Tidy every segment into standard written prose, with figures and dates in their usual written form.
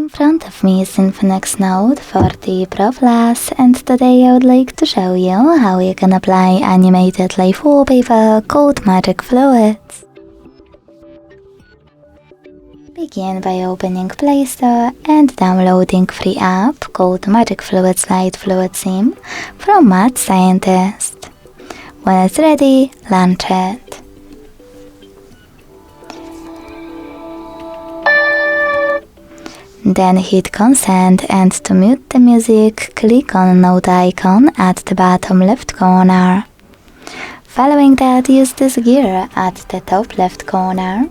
In front of me is Infinix Note 40 Pro Plus, and today I would like to show you how you can apply animated live wallpaper called Magic Fluids. Begin by opening Play Store and downloading free app called Magic Fluids Light Fluid Sim from Mad Scientist. When it's ready, launch it. Then hit consent, and to mute the music, click on Note icon at the bottom left corner. Following that, use this gear at the top left corner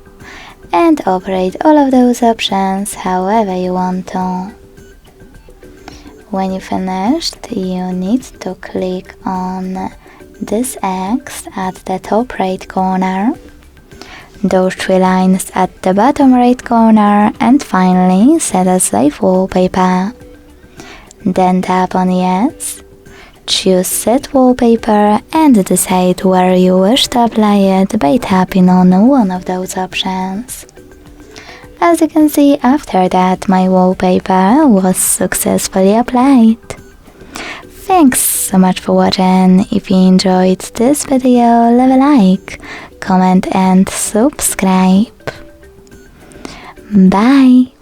and operate all of those options however you want to. When you finished, you need to click on this X at the top right corner, those three lines at the bottom right corner, and finally set as live wallpaper. Then tap on Yes, choose Set Wallpaper and decide where you wish to apply it by tapping on one of those options. As you can see, after that my wallpaper was successfully applied. Thanks so much for watching. If you enjoyed this video, leave a like, comment and subscribe. Bye!